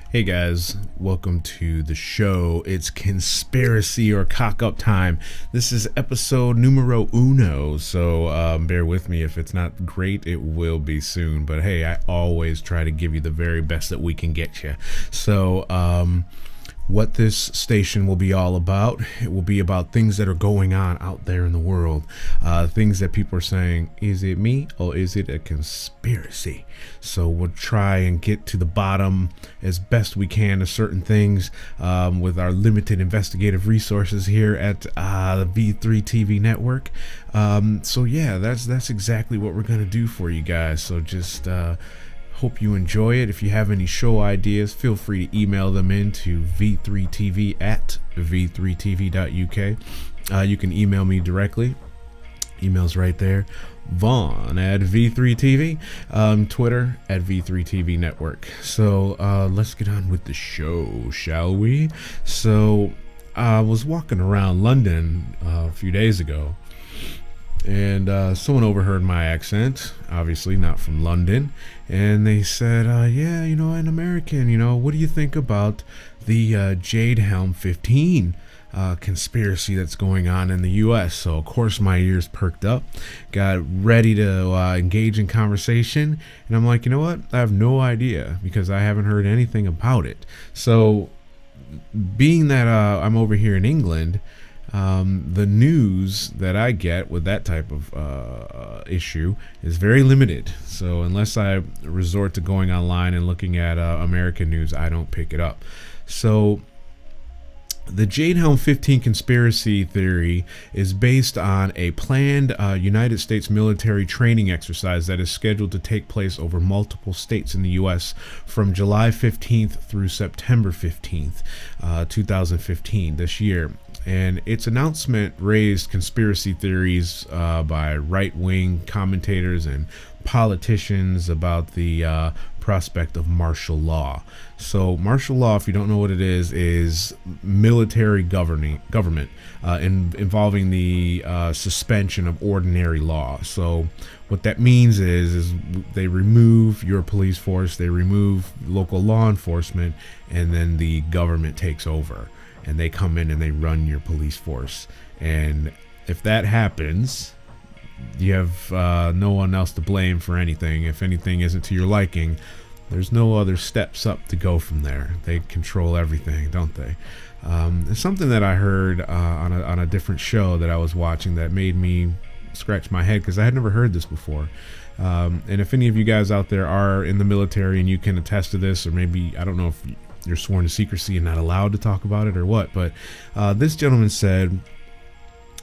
Hey guys, welcome to the show. It's conspiracy or cock up time. This is episode numero uno, so bear with me. If it's not great, it will be soon. But hey, I always try to give you the very best that we can get you. So, what this station will be all about, it will be about things that are going on out there in the world. Things that people are saying, is it me or is it a conspiracy? So we'll try and get to the bottom as best we can of certain things with our limited investigative resources here at the V3 TV network. So yeah, that's exactly what we're going to do for you guys. So just hope you enjoy it. If you have any show ideas, feel free to email them in to v3tv at v3tv.uk. You can email me directly. Email's right there. Vaughn at V3TV. Twitter at V3TV Network. So let's get on with the show, shall we? So I was walking around London a few days ago, and someone overheard my accent, obviously not from London, and they said, yeah, an American, what do you think about the Jade Helm 15 conspiracy that's going on in the U.S.? So, of course, my ears perked up, got ready to engage in conversation, and I'm like, you know what? I have no idea because I haven't heard anything about it. So, being that I'm over here in England, the news that I get with that type of issue is very limited. So unless I resort to going online and looking at American news, I don't pick it up. So the Jade Helm 15 conspiracy theory is based on a planned United States military training exercise that is scheduled to take place over multiple states in the U.S. from July 15th through September 15th, 2015, this year. And its announcement raised conspiracy theories by right-wing commentators and politicians about the prospect of martial law. So martial law, if you don't know what it is military government involving the suspension of ordinary law. So what that means is they remove your police force, they remove local law enforcement, and then the government takes over. And they come in and they run your police force. And if that happens, you have no one else to blame for anything. If anything isn't to your liking, there's no other steps up to go from there. They control everything, don't they? It's something that I heard on a different show that I was watching that made me scratch my head because I had never heard this before. And if any of you guys out there are in the military and you can attest to this, or maybe, I don't know if you're sworn to secrecy and not allowed to talk about it or what, but this gentleman said,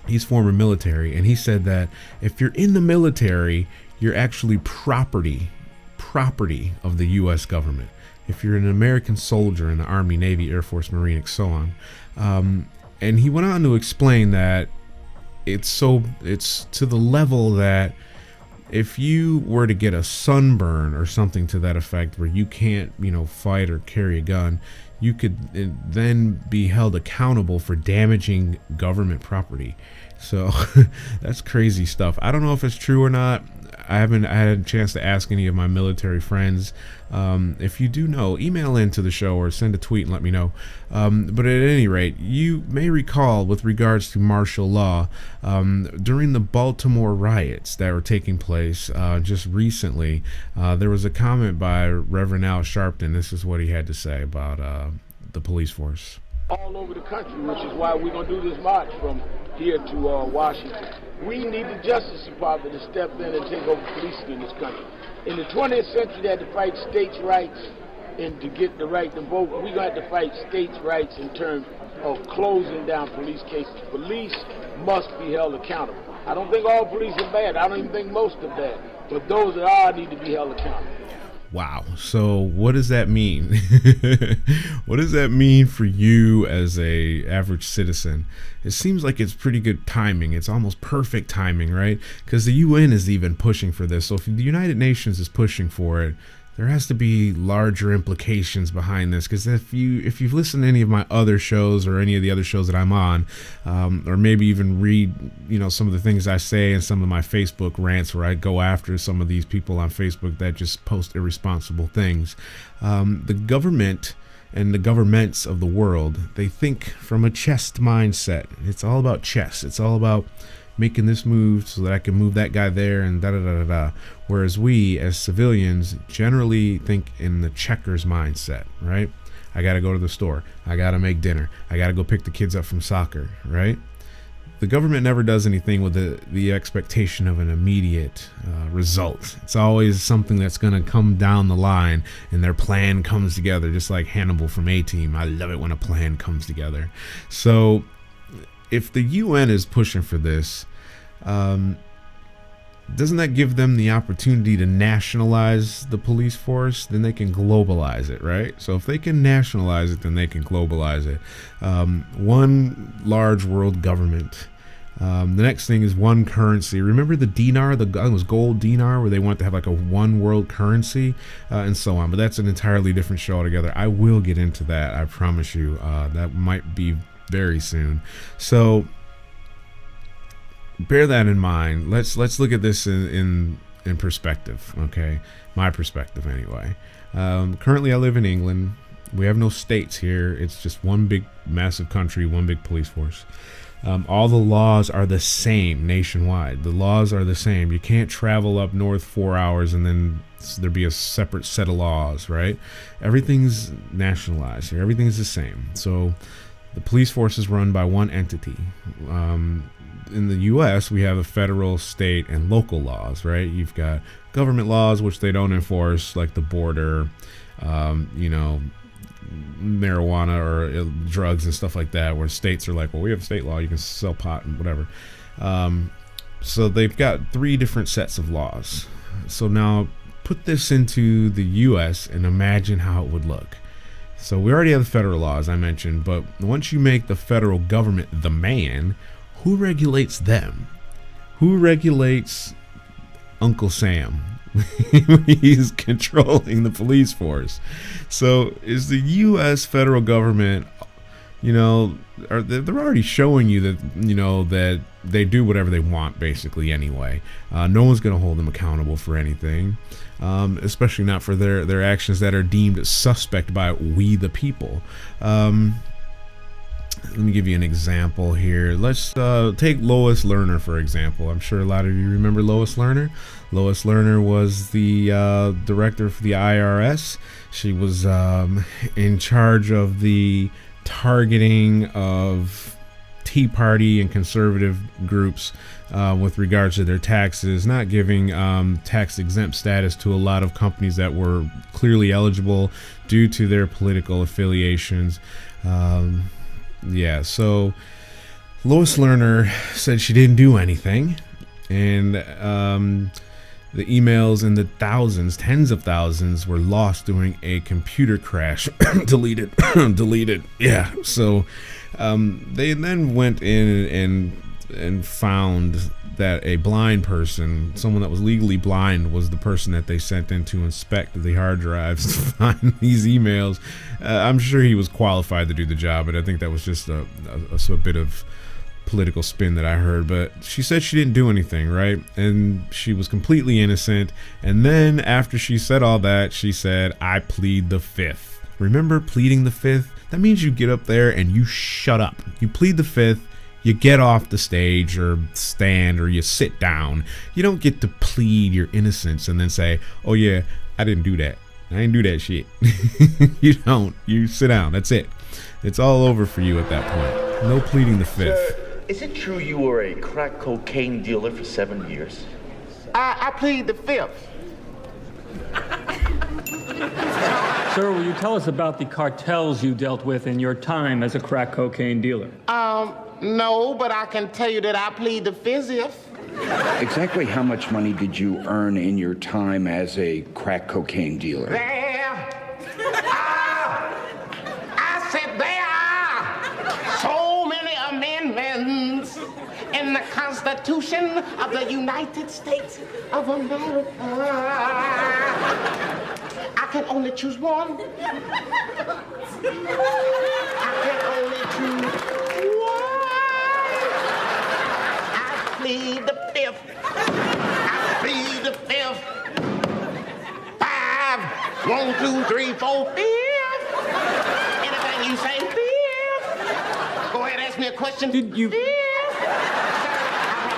he's former military, and he said that if you're in the military, you're actually property of the U.S. government. If you're an American soldier in the Army, Navy, Air Force, Marine, and so on. And he went on to explain that it's to the level that if you were to get a sunburn or something to that effect where you can't, fight or carry a gun, you could then be held accountable for damaging government property. So that's crazy stuff. I don't know if it's true or not. I haven't had a chance to ask any of my military friends. If you do know, email into the show or send a tweet and let me know. But at any rate, you may recall with regards to martial law, during the Baltimore riots that were taking place just recently, there was a comment by Reverend Al Sharpton. This is what he had to say about the police force. All over the country, which is why we're going to do this march from here to Washington. We need the Justice Department to step in and take over policing in this country. In the 20th century, they had to fight states' rights, and to get the right to vote, we're going to have to fight states' rights in terms of closing down police cases. Police must be held accountable. I don't think all police are bad. I don't even think most are bad. But those that are need to be held accountable. Wow. So what does that mean? What does that mean for you as a average citizen? It seems like it's pretty good timing. It's almost perfect timing, right? Because the UN is even pushing for this. So if the United Nations is pushing for it, there has to be larger implications behind this, because if you've listened to any of my other shows or any of the other shows that I'm on, or maybe even read some of the things I say in some of my Facebook rants where I go after some of these people on Facebook that just post irresponsible things, the government and the governments of the world, they think from a chess mindset. It's all about chess. It's all about making this move so that I can move that guy there and da-da-da-da-da. Whereas we, as civilians, generally think in the checkers mindset, right? I got to go to the store. I got to make dinner. I got to go pick the kids up from soccer, right? The government never does anything with the expectation of an immediate result. It's always something that's going to come down the line and their plan comes together, just like Hannibal from A-Team. I love it when a plan comes together. So if the UN is pushing for this, doesn't that give them the opportunity to nationalize the police force? Then they can globalize it, right? So if they can nationalize it, then they can globalize it. One large world government. The next thing is one currency. Remember the dinar, it was gold dinar, where they want to have like a one world currency, and so on. But that's an entirely different show altogether. I will get into that, I promise you. That might be very soon. So bear that in mind. Let's look at this in perspective, okay? My perspective, anyway. Currently, I live in England. We have no states here. It's just one big, massive country, one big police force. All the laws are the same nationwide. The laws are the same. You can't travel up north 4 hours and then there be a separate set of laws, right? Everything's nationalized here. Everything's the same. So the police force is run by one entity. In the U.S., we have a federal, state, and local laws, right? You've got government laws, which they don't enforce, like the border, marijuana or drugs and stuff like that, where states are like, well, we have a state law, you can sell pot and whatever. So they've got 3 different sets of laws. So now put this into the U.S. and imagine how it would look. So we already have the federal laws I mentioned, but once you make the federal government the man, who regulates them? Who regulates Uncle Sam? He's controlling the police force. So is the U.S. federal government, they're already showing you that, that they do whatever they want basically anyway. No one's going to hold them accountable for anything, especially not for their actions that are deemed suspect by we the people. Let me give you an example here. Let's take Lois Lerner, for example. I'm sure a lot of you remember Lois Lerner. Lois Lerner was the director for the IRS. She was in charge of the targeting of Tea Party and conservative groups with regards to their taxes, not giving tax-exempt status to a lot of companies that were clearly eligible due to their political affiliations. So Lois Lerner said she didn't do anything, and the emails in the thousands, tens of thousands, were lost during a computer crash. deleted. Yeah. So they then went in and found that a blind person, someone that was legally blind, was the person that they sent in to inspect the hard drives to find these emails. I'm sure he was qualified to do the job, but I think that was just a bit of political spin that I heard. But she said she didn't do anything, right? And she was completely innocent. And then after she said all that, she said, I plead the fifth. Remember pleading the fifth? That means you get up there and you shut up. You plead the fifth. You get off the stage or stand or you sit down. You don't get to plead your innocence and then say, oh yeah, I didn't do that. I didn't do that shit. You don't. You sit down. That's it. It's all over for you at that point. No pleading the fifth. Sir, is it true you were a crack cocaine dealer for 7 years? I plead the fifth. Sir, will you tell us about the cartels you dealt with in your time as a crack cocaine dealer? No, but I can tell you that I plead the fifth. Exactly how much money did you earn in your time as a crack cocaine dealer? I said there are so many amendments in the Constitution of the United States of America. I can only choose one. I can only choose one. I plead the fifth. I plead the fifth. 5, 1, 2, 3, 4, 5. ask me a question? Did you... I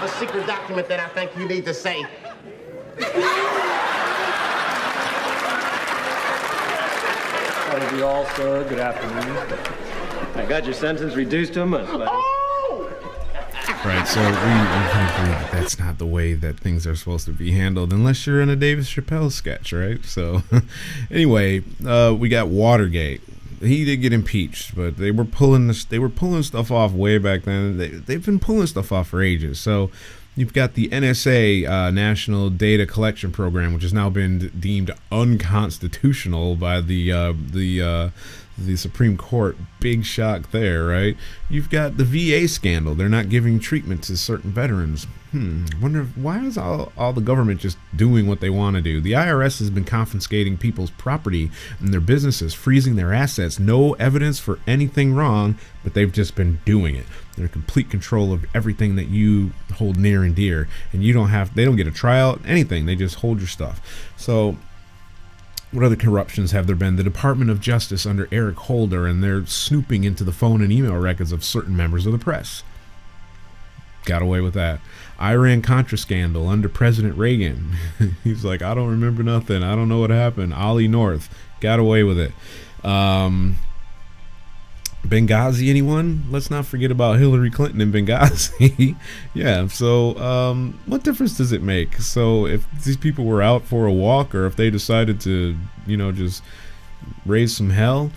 have a secret document that I think you need to say. That'll be all, sir. Good afternoon. I got your sentence reduced to a month, buddy. Right, so we can agree that that's not the way that things are supposed to be handled unless you're in a David Chappelle sketch, right? So anyway, we got Watergate. He did get impeached, but they were pulling stuff off way back then. They've been pulling stuff off for ages. So you've got the NSA National Data Collection Program, which has now been deemed unconstitutional by the Supreme Court. Big shock there, right? You've got the VA scandal. They're not giving treatment to certain veterans. Wonder why is all the government just doing what they want to do? The IRS has been confiscating people's property and their businesses, freezing their assets. No evidence for anything wrong, but they've just been doing it. They're in complete control of everything that you hold near and dear, and they don't get a trial, anything. They just hold your stuff. So what other corruptions have there been? The Department of Justice under Eric Holder, and they're snooping into the phone and email records of certain members of the press. Got away with that. Iran-Contra scandal under President Reagan. He's like, I don't remember nothing. I don't know what happened. Ollie North. Got away with it. Benghazi, anyone? Let's not forget about Hillary Clinton and Benghazi. Yeah, so what difference does it make? So if these people were out for a walk, or if they decided to, just raise some hell,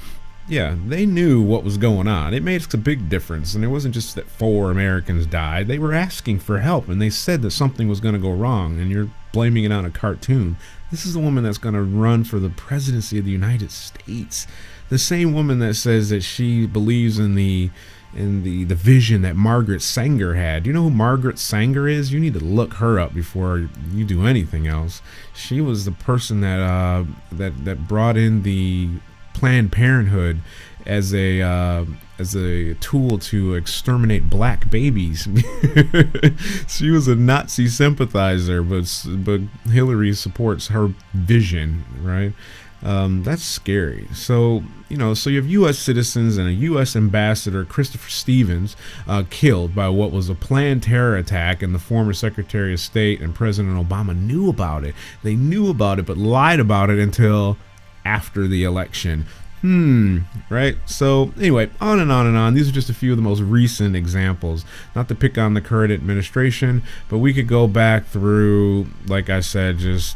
yeah, they knew what was going on. It makes a big difference. And it wasn't just that 4 Americans died. They were asking for help, and they said that something was going to go wrong, and you're blaming it on a cartoon. This is the woman that's going to run for the presidency of the United States. The same woman that says that she believes in the vision that Margaret Sanger had. You know who Margaret Sanger is? You need to look her up before you do anything else. She was the person that brought in the Planned Parenthood as a tool to exterminate black babies. She was a Nazi sympathizer, but Hillary supports her vision, right? That's scary. So you have U.S. citizens and a U.S. ambassador, Christopher Stevens, killed by what was a planned terror attack, and the former Secretary of State and President Obama knew about it. They knew about it, but lied about it until after the election. Right? So anyway, on and on and on. These are just a few of the most recent examples. Not to pick on the current administration, but we could go back through, like I said, just,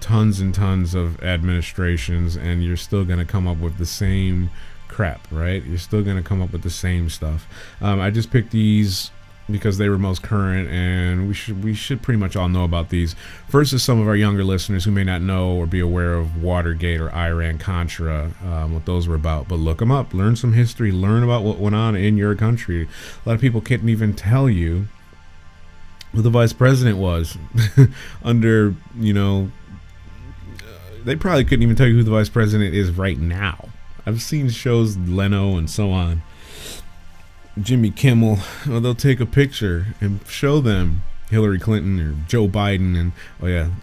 tons and tons of administrations, and you're still going to come up with the same crap, right? You're still going to come up with the same stuff. I just picked these because they were most current, and we should pretty much all know about these. First is some of our younger listeners who may not know or be aware of Watergate or Iran-Contra, what those were about. But look them up, learn some history, learn about what went on in your country. A lot of people can't even tell you who the vice president was under, they probably couldn't even tell you who the vice president is right now. I've seen shows, Leno and so on, Jimmy Kimmel, they'll take a picture and show them Hillary Clinton or Joe Biden, and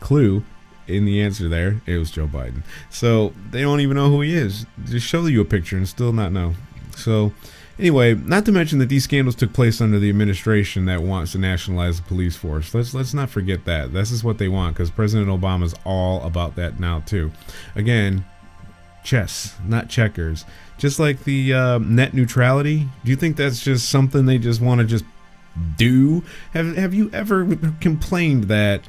clue in the answer there, it was Joe Biden. So they don't even know who he is. Just show you a picture and still not know. So anyway, not to mention that these scandals took place under the administration that wants to nationalize the police force. Let's not forget that. This is what they want, because President Obama's all about that now too. Again, chess, not checkers. Just like the net neutrality, do you think that's just something they just want to just do? Have you ever complained that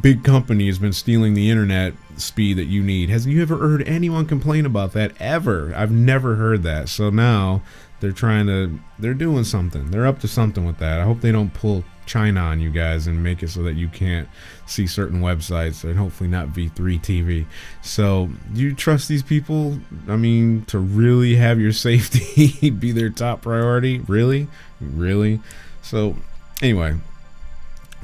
big company has been stealing the internet speed that you need? Has you ever heard anyone complain about that ever? I've never heard that. So now they're doing something. They're up to something with that. I hope they don't pull China on you guys and make it so that you can't see certain websites, and hopefully not V3 TV. So do you trust these people? I mean, to really have your safety be their top priority? Really? So anyway,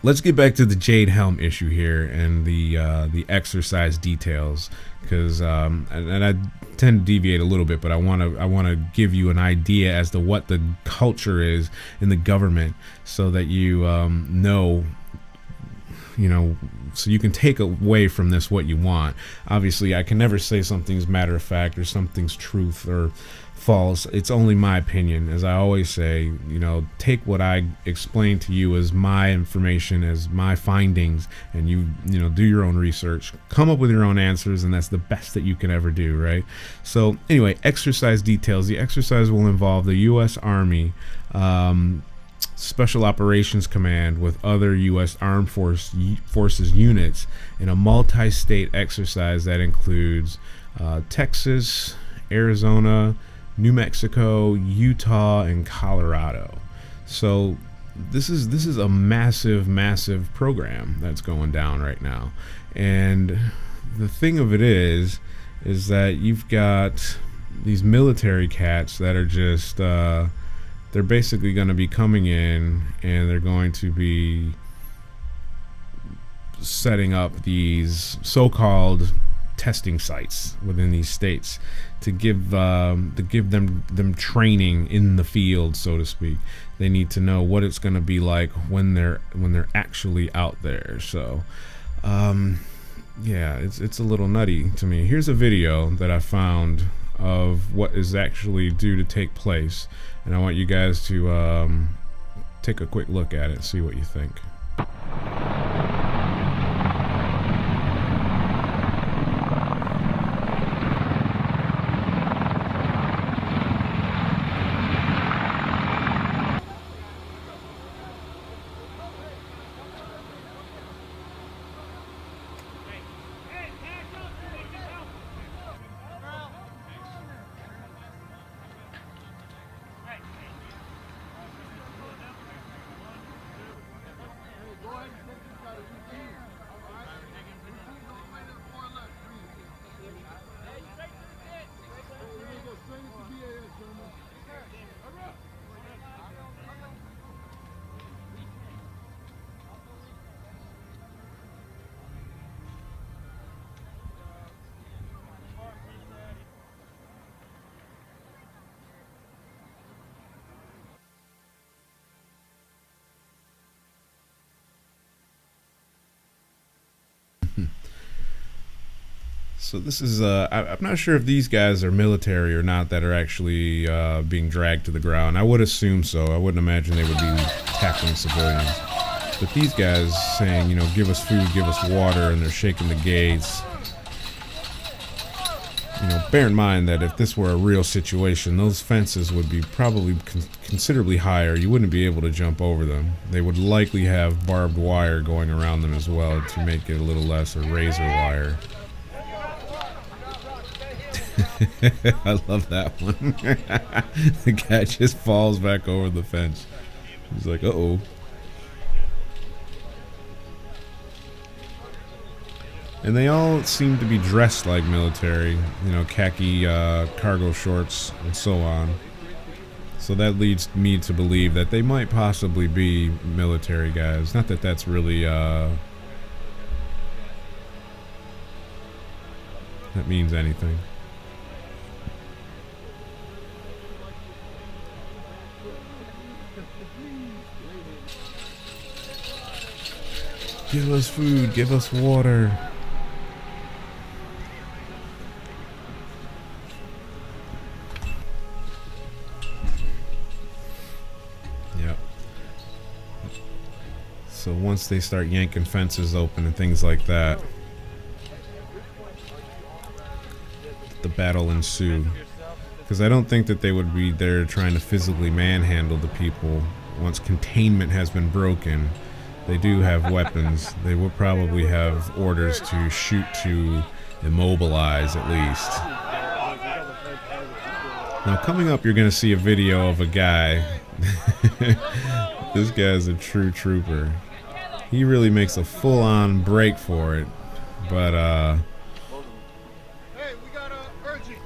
let's get back to the Jade Helm issue here and the exercise details, because and I tend to deviate a little bit, but I want to give you an idea as to what the culture is in the government, so that you know, so you can take away from this what you want. Obviously, I can never say something's matter of fact or something's truth or false. It's only my opinion. As I always say, you know, take what I explain to you as my information, as my findings, and you know, do your own research, come up with your own answers, and that's the best that you can ever do, right? So anyway, exercise details. The exercise will involve the U.S. Army Special Operations Command with other U.S. Armed Forces units in a multi-state exercise that includes Texas, Arizona, New Mexico, Utah, and Colorado. So this is a massive program that's going down right now. And the thing of it is that you've got these military cats that are just they're basically going to be coming in, and they're going to be setting up these so-called testing sites within these states to give them training in the field, so to speak. They need to know what it's going to be like when they're actually out there. So yeah, it's a little nutty to me. Here's a video that I found of what is actually due to take place, and I want you guys to take a quick look at it, see what you think. So this is, I'm not sure if these guys are military or not that are actually being dragged to the ground. I would assume so. I wouldn't imagine they would be tackling civilians. But these guys saying, you know, give us food, give us water, and they're shaking the gates. You know, bear in mind that if this were a real situation, those fences would be probably considerably higher. You wouldn't be able to jump over them. They would likely have barbed wire going around them as well to make it a little less, or razor wire. I love that one. The guy just falls back over the fence. He's like, uh-oh. And they all seem to be dressed like military, you know, khaki cargo shorts and so on. So that leads me to believe that they might possibly be military guys. Not that that's really that means anything. Give us food, give us water. Yep. So once they start yanking fences open and things like that, the battle ensue. Because I don't think that they would be there trying to physically manhandle the people once containment has been broken. They do have weapons. They will probably have orders to shoot to immobilize at least. Now coming up, you're going to see a video of a guy. This guy's a true trooper. He really makes a full-on break for it. But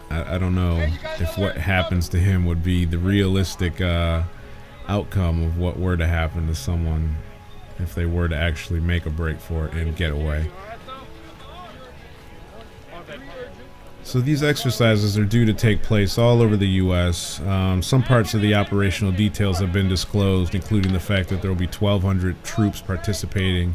I don't know if what happens to him would be the realistic outcome of what were to happen to someone if they were to actually make a break for it and get away. So these exercises are due to take place all over the U.S. Some parts of the operational details have been disclosed, including the fact that there will be 1,200 troops participating.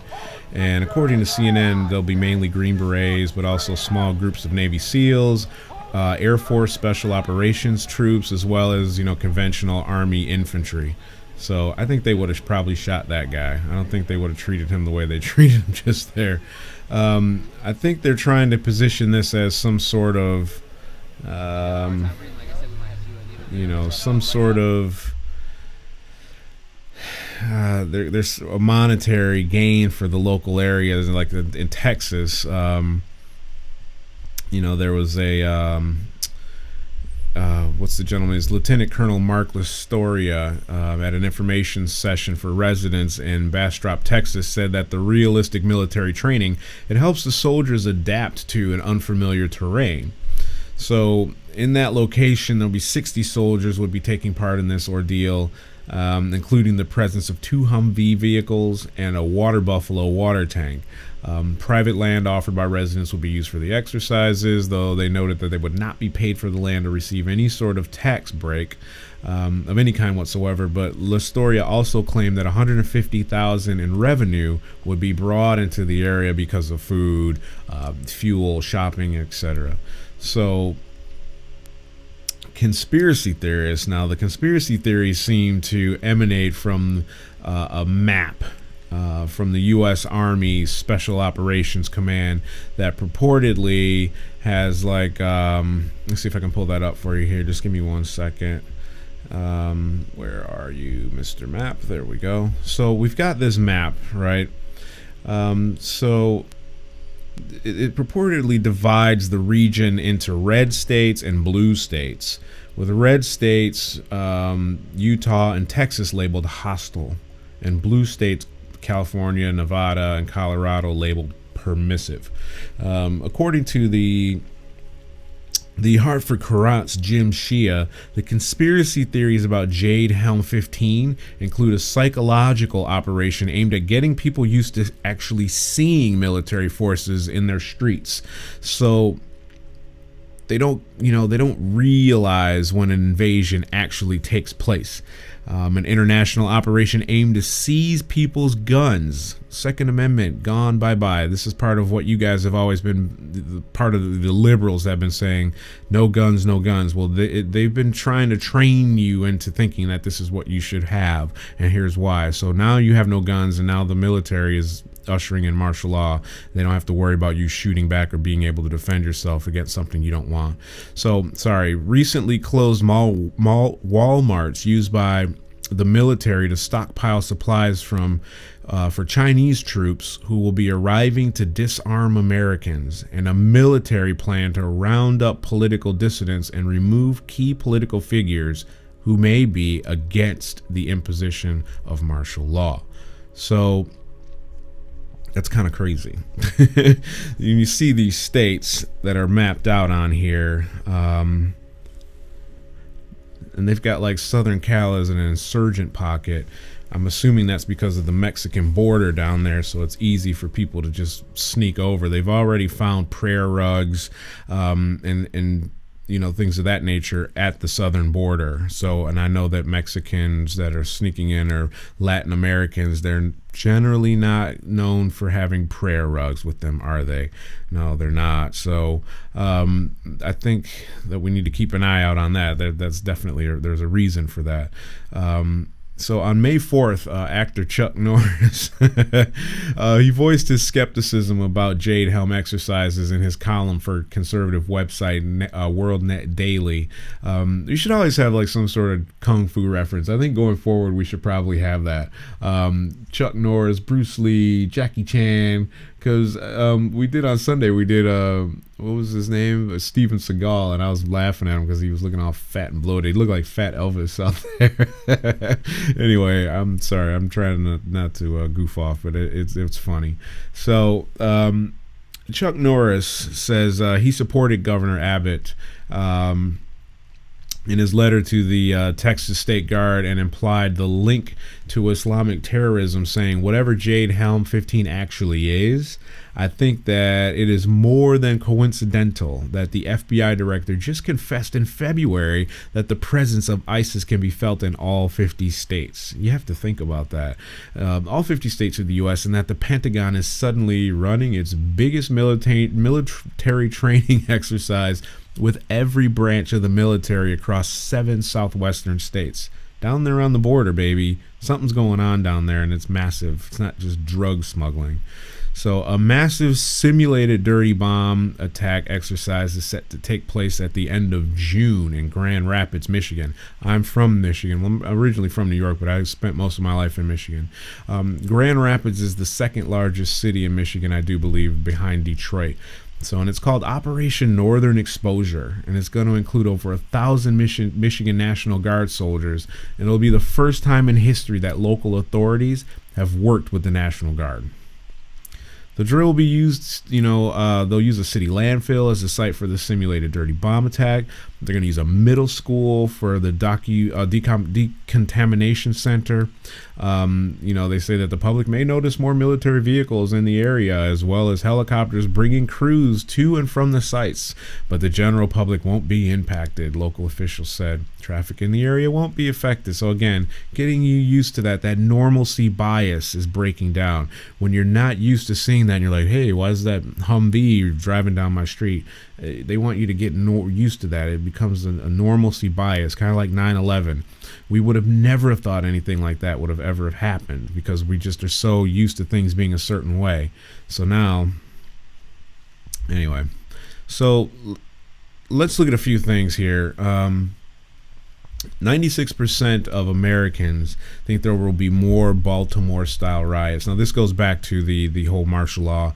And according to CNN, there'll be mainly Green Berets, but also small groups of Navy SEALs, Air Force Special Operations troops, as well as, conventional Army infantry. So I think they would have probably shot that guy. I don't think they would have treated him the way they treated him just there. I think they're trying to position this as some sort of, some sort of, there's a monetary gain for the local areas, like in Texas. There was a what's the gentleman's Lieutenant Colonel Mark Lastoria at an information session for residents in Bastrop, Texas, said that the realistic military training, it helps the soldiers adapt to an unfamiliar terrain. So in that location, there'll be 60 soldiers would be taking part in this ordeal, including the presence of 2 Humvee vehicles and a water buffalo water tank. Private land offered by residents will be used for the exercises, though they noted that they would not be paid for the land or receive any sort of tax break of any kind whatsoever. But Lastoria also claimed that $150,000 in revenue would be brought into the area because of food, fuel, shopping, etc. So conspiracy theorists, now the conspiracy theories seem to emanate from a map from the U.S. Army Special Operations Command that purportedly has let's see if I can pull that up for you here. Just give me 1 second. Where are you, Mr. Map? There we go. So we've got this map, right? So it purportedly divides the region into red states and blue states, with red states, Utah and Texas, labeled hostile, and blue states, California, Nevada, and Colorado, labeled permissive. According to the Hartford Courant's Jim Shea, the conspiracy theories about Jade Helm 15 include a psychological operation aimed at getting people used to actually seeing military forces in their streets. So they don't realize when an invasion actually takes place. An international operation aimed to seize people's guns. Second Amendment, gone bye-bye. This is part of what you guys have always been, part of the liberals have been saying, no guns, no guns. Well, they've been trying to train you into thinking that this is what you should have, and here's why. So now you have no guns, and now the military is ushering in martial law. They don't have to worry about you shooting back or being able to defend yourself against something you don't want. So, sorry, recently closed Walmarts used by the military to stockpile supplies for Chinese troops who will be arriving to disarm Americans, and a military plan to round up political dissidents and remove key political figures who may be against the imposition of martial law. So that's kind of crazy. You see these states that are mapped out on here, and they've got like Southern Cal as an insurgent pocket. I'm assuming that's because of the Mexican border down there, so it's easy for people to just sneak over. They've already found prayer rugs and things of that nature at the southern border. So, and I know that Mexicans that are sneaking in are Latin Americans. They're generally not known for having prayer rugs with them, are they? No, they're not. So I think that we need to keep an eye out on that. That's definitely, there's a reason for that. So on May 4th, actor Chuck Norris, he voiced his skepticism about Jade Helm exercises in his column for conservative website WorldNet Daily. You should always have like some sort of kung fu reference. I think going forward we should probably have that. Chuck Norris, Bruce Lee, Jackie Chan, because we did on Sunday, we did what was his name, Steven Seagal, and I was laughing at him because he was looking all fat and bloated. He looked like Fat Elvis out there. Anyway, I'm sorry, I'm trying not to goof off, but it's funny. So Chuck Norris says he supported Governor Abbott in his letter to the Texas State Guard, and implied the link to Islamic terrorism, saying, whatever Jade Helm 15 actually is, I think that it is more than coincidental that the FBI director just confessed in February that the presence of ISIS can be felt in all 50 states. You have to think about that. All 50 states of the U.S., and that the Pentagon is suddenly running its biggest military training exercise with every branch of the military across 7 southwestern states. Down there on the border, baby, something's going on down there, and it's massive. It's not just drug smuggling. So a massive simulated dirty bomb attack exercise is set to take place at the end of June in Grand Rapids, Michigan. I'm from Michigan. Well, I'm originally from New York, but I spent most of my life in Michigan. Grand Rapids is the second largest city in Michigan, I do believe, behind Detroit. So, and it's called Operation Northern Exposure, and it's going to include over 1,000 Michigan National Guard soldiers, and it'll be the first time in history that local authorities have worked with the National Guard. The drill will be used, they'll use a city landfill as a site for the simulated dirty bomb attack. They're going to use a middle school for the decontamination center. They say that the public may notice more military vehicles in the area, as well as helicopters bringing crews to and from the sites. But the general public won't be impacted, local officials said. Traffic in the area won't be affected. So again, getting you used to that normalcy bias is breaking down. When you're not used to seeing that, and you're like, hey, why is that Humvee driving down my street? They want you to get used to that. It becomes a normalcy bias, kind of like 9/11. We would have never have thought anything like that would have ever happened because we just are so used to things being a certain way. So now, anyway, so let's look at a few things here. 96% of Americans think there will be more Baltimore-style riots. Now, this goes back to the whole martial law,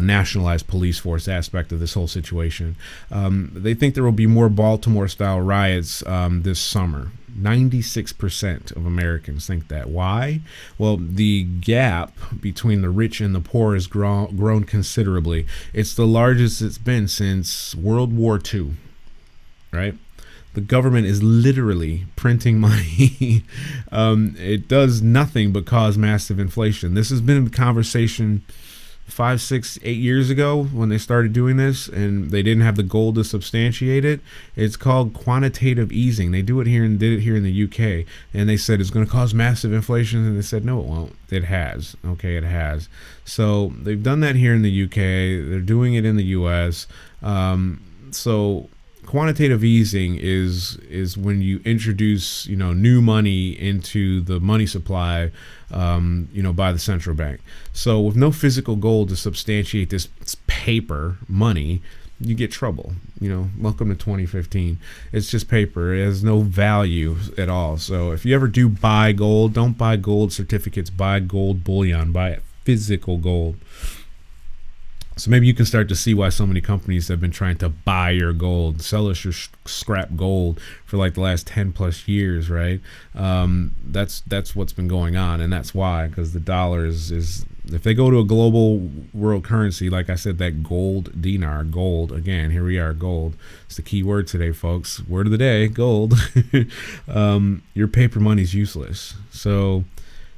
nationalized police force aspect of this whole situation. They think there will be more Baltimore-style riots this summer. 96% of Americans think that. Why? Well, the gap between the rich and the poor has grown considerably. It's the largest it's been since World War II, right? The government is literally printing money. It does nothing but cause massive inflation. This has been a conversation 5, 6, 8 years ago when they started doing this, and they didn't have the gold to substantiate it. It's called quantitative easing. They did it here in the UK, and they said it's going to cause massive inflation, and they said no, it won't. It has. Okay, it has. So they've done that here in the UK. They're doing it in the US. So quantitative easing is when you introduce new money into the money supply by the central bank. So with no physical gold to substantiate this paper money, you get trouble. Welcome to 2015. It's just paper. It has no value at all. So if you ever do buy gold, don't buy gold certificates, buy gold bullion, buy physical gold. So maybe you can start to see why so many companies have been trying to buy your gold, sell us your scrap gold for like the last 10 plus years, right? That's what's been going on, and that's why, because the dollar is if they go to a global world currency, like I said, that gold dinar, gold, again, here we are, gold. It's the key word today, folks. Word of the day, gold. Your paper money's useless. So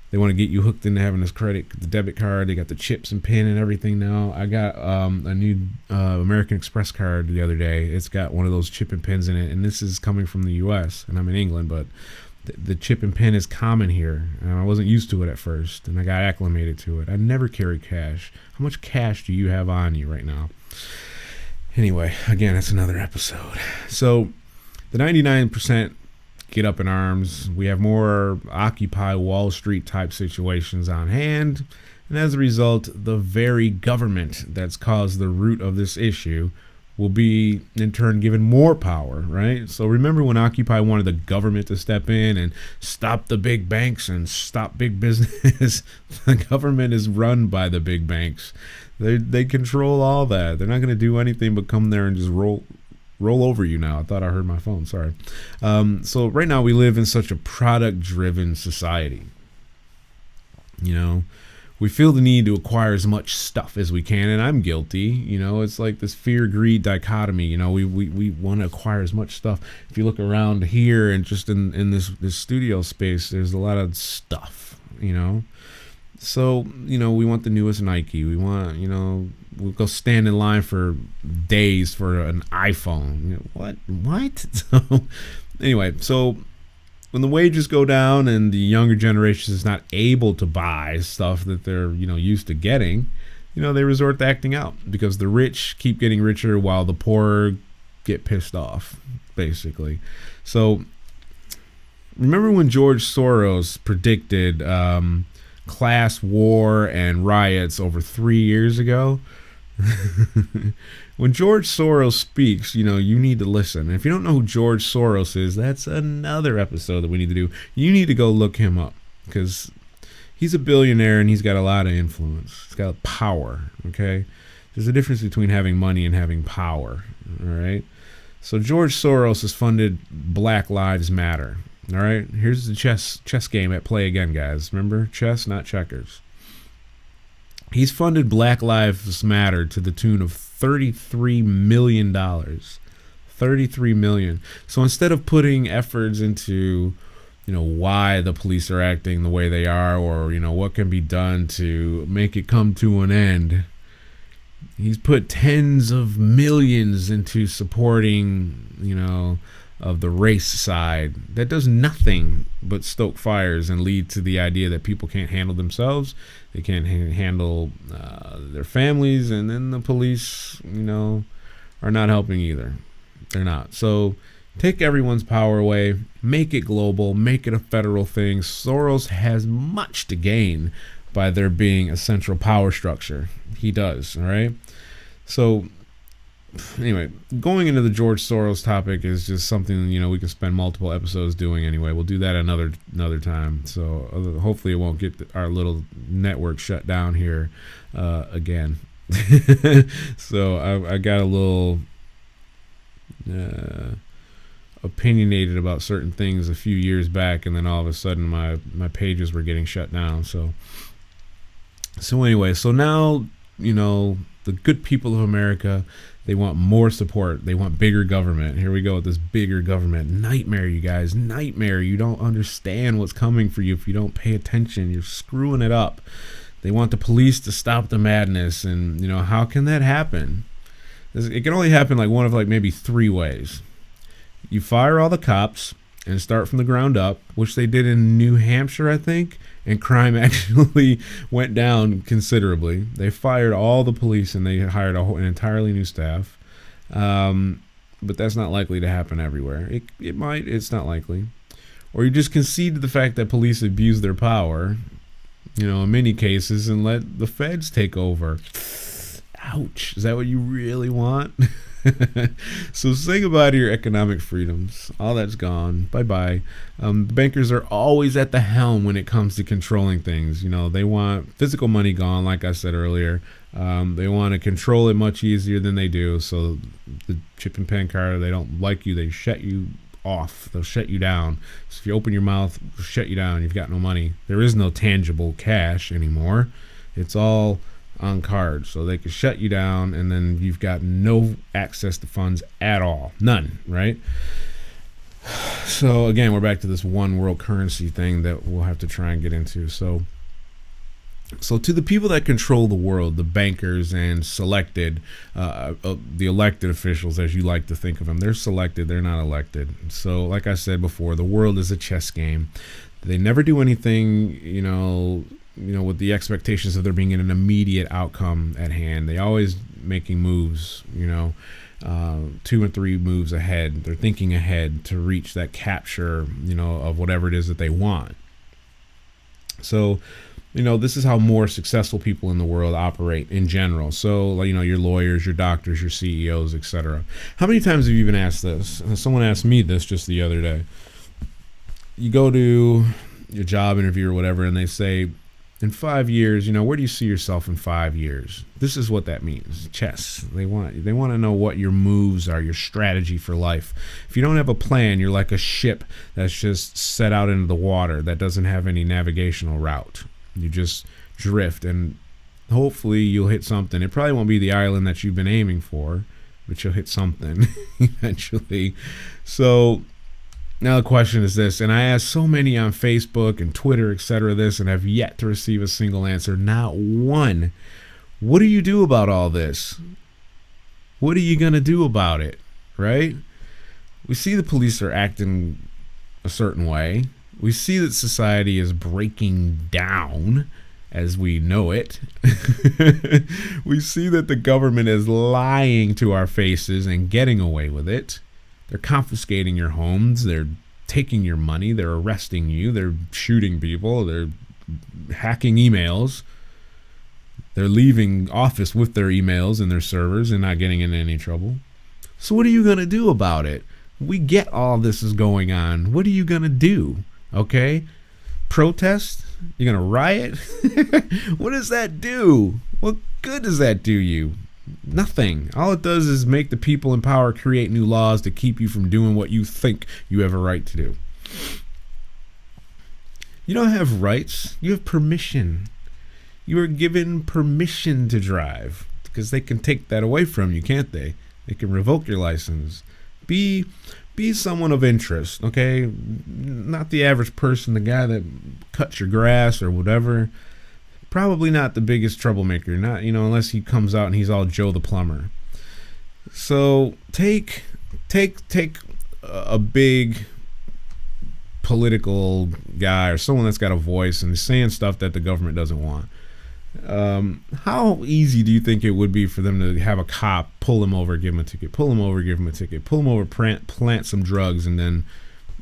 they want to get you hooked into having this the debit card. They got the chips and pin and everything now. I got a new American Express card the other day. It's got one of those chip and pins in it, and this is coming from the U.S., and I'm in England, but the chip and pin is common here, and I wasn't used to it at first, and I got acclimated to it. I never carry cash. How much cash do you have on you right now? Anyway, again, that's another episode. So the 99% get up in arms. We have more Occupy Wall Street type situations on hand, and as a result, the very government that's caused the root of this issue will be in turn given more power, right? So remember when Occupy wanted the government to step in and stop the big banks and stop big business? The government is run by the big banks. They control all that. They're not going to do anything but come there and just roll over you now. I thought I heard my phone. Sorry. So right now we live in such a product-driven society. We feel the need to acquire as much stuff as we can, and I'm guilty. It's like this fear-greed dichotomy. We want to acquire as much stuff. If you look around here and just in this studio space, there's a lot of stuff. So we want the newest Nike. We want we'll go stand in line for days for an iPhone. What? So anyway, so when the wages go down and the younger generation is not able to buy stuff that they're used to getting, they resort to acting out because the rich keep getting richer while the poor get pissed off, basically. So remember when George Soros predicted class war and riots over 3 years ago? When George Soros speaks, you need to listen. And if you don't know who George Soros is, that's another episode that we need to do. You need to go look him up, because he's a billionaire and he's got a lot of influence. He's got power, okay? There's a difference between having money and having power, all right? So George Soros has funded Black Lives Matter, all right? Here's the chess game at play again, guys. Remember? Chess, not checkers. He's funded Black Lives Matter to the tune of $33 million. $33 million. So instead of putting efforts into, why the police are acting the way they are, or, what can be done to make it come to an end, he's put tens of millions into supporting, of the race side. That does nothing but stoke fires and lead to the idea that people can't handle themselves. They can't handle their families, and then the police, are not helping either. They're not. So take everyone's power away, make it global, make it a federal thing. Soros has much to gain by there being a central power structure. He does, all right? So anyway, going into the George Soros topic is just something we can spend multiple episodes doing anyway. We'll do that another time. So hopefully it won't get our little network shut down here again. So I got a little opinionated about certain things a few years back, and then all of a sudden my pages were getting shut down. So anyway, so now the good people of America, they want more support. They want bigger government. Here we go with this bigger government. Nightmare, you guys. Nightmare. You don't understand what's coming for you if you don't pay attention. You're screwing it up. They want the police to stop the madness. And, how can that happen? It can only happen one of maybe 3 ways. You fire all the cops and start from the ground up, which they did in New Hampshire, I think. And crime actually went down considerably. They fired all the police and they hired an entirely new staff. But that's not likely to happen everywhere. It might. It's not likely. Or you just concede to the fact that police abuse their power, in many cases, and let the feds take over. Ouch. Is that what you really want? So say goodbye to your economic freedoms. All that's gone. Bye-bye. Bankers are always at the helm when it comes to controlling things. They want physical money gone, like I said earlier. They want to control it much easier than they do. So the chip and PIN card, they don't like you. They shut you off. They'll shut you down. So if you open your mouth, they'll shut you down. You've got no money. There is no tangible cash anymore. It's all on cards, so they can shut you down, and then you've got no access to funds at all. None, right? So again, we're back to this one world currency thing that we'll have to try and get into. So to the people that control the world, the bankers and selected, the elected officials, as you like to think of them, they're selected, they're not elected. So like I said before, the world is a chess game. They never do anything, with the expectations of there being an immediate outcome at hand. They always making moves, 2 and 3 moves ahead. They're thinking ahead to reach that capture, of whatever it is that they want. So, this is how more successful people in the world operate in general. So, your lawyers, your doctors, your CEOs, etc. How many times have you been asked this? Someone asked me this just the other day. You go to your job interview or whatever, and they say, in 5 years, where do you see yourself in 5 years? This is what that means. Chess. They want to know what your moves are, your strategy for life. If you don't have a plan, you're like a ship that's just set out into the water that doesn't have any navigational route. You just drift, and hopefully you'll hit something. It probably won't be the island that you've been aiming for, but you'll hit something eventually. So now the question is this, and I asked so many on Facebook and Twitter, etc., this, and have yet to receive a single answer. Not one. What do you do about all this? What are you going to do about it, right? We see the police are acting a certain way. We see that society is breaking down, as we know it. We see that the government is lying to our faces and getting away with it. They're confiscating your homes. They're taking your money. They're arresting you. They're shooting people. They're hacking emails. They're leaving office with their emails and their servers and not getting in any trouble. So what are you going to do about it? We get all this is going on. What are you going to do? Okay? Protest? You're going to riot? What does that do? What good does that do you? Nothing. All it does is make the people in power create new laws to keep you from doing what you think you have a right to do. You don't have rights. You have permission. You are given permission to drive, because they can take that away from you, can't they? They can revoke your license. Be someone of interest, okay? Not the average person, the guy that cuts your grass or whatever. Probably not the biggest troublemaker, not, unless he comes out and he's all Joe the plumber. So take a big political guy or someone that's got a voice and is saying stuff that the government doesn't want. How easy do you think it would be for them to have a cop pull him over, give him a ticket, pull him over, give him a ticket, pull him over, plant some drugs, and then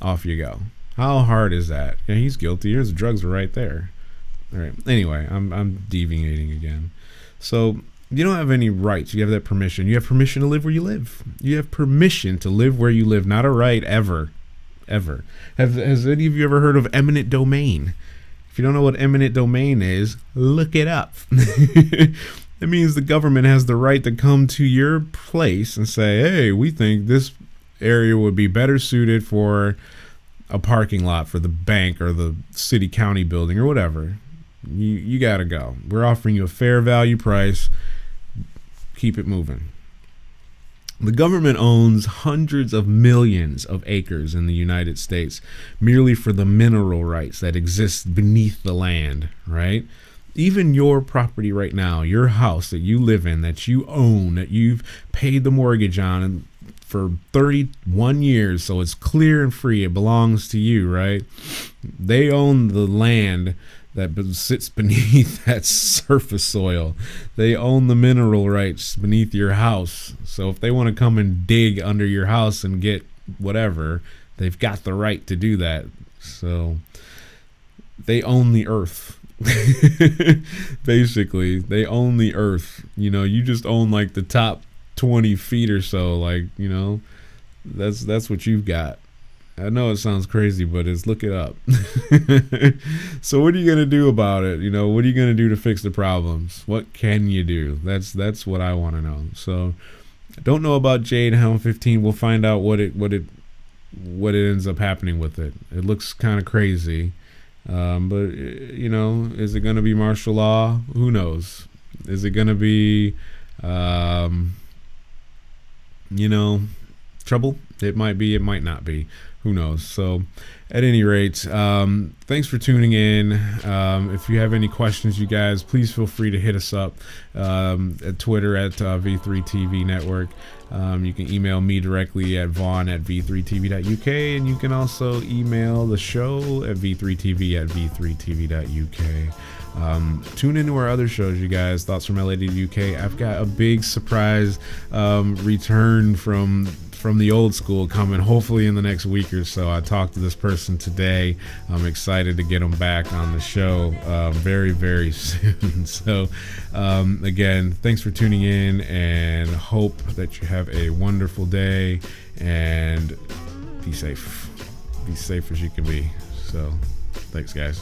off you go? How hard is that? Yeah, he's guilty. Here's the drugs are right there. All right. Anyway, I'm deviating again. So you don't have any rights. You have that permission. You have permission to live where you live. You have permission to live where you live. Not a right ever. Has any of you ever heard of eminent domain? If you don't know what eminent domain is, look it up. It means the government has the right to come to your place and say, hey, we think this area would be better suited for a parking lot for the bank or the city county building or whatever. You gotta go. We're offering you a fair value price. Keep it moving. The government owns hundreds of millions of acres in the United States merely for the mineral rights that exist beneath the land, right? Even your property right now, your house that you live in, that you own, that you've paid the mortgage on for 31 years, so it's clear and free, it belongs to you, right? They own the land that sits beneath that surface soil. They own the mineral rights beneath your house. So if they want to come and dig under your house and get whatever, they've got the right to do that. So they own the earth. Basically, they own the earth. You just own like the top 20 feet or so. Like, that's what you've got. I know it sounds crazy, but look it up. So what are you going to do about it? What are you going to do to fix the problems? What can you do? That's what I want to know. So I don't know about Jade Helm 15. We'll find out what it ends up happening with it. It looks kind of crazy. But is it going to be martial law? Who knows? Is it going to be trouble? It might be, it might not be. Who knows? So at any rate, thanks for tuning in. If you have any questions, you guys, please feel free to hit us up at Twitter at V3TV Network. You can email me directly at Vaughn@v3tv.uk, and you can also email the show at v3tv@v3tv.uk. Tune into our other shows, you guys. Thoughts from LA to the UK. I've got a big surprise return from the old school coming hopefully in the next week or so. I talked to this person today. I'm excited to get them back on the show very, very soon. So again, thanks for tuning in, and hope that you have a wonderful day, and be safe as you can be. So thanks, guys.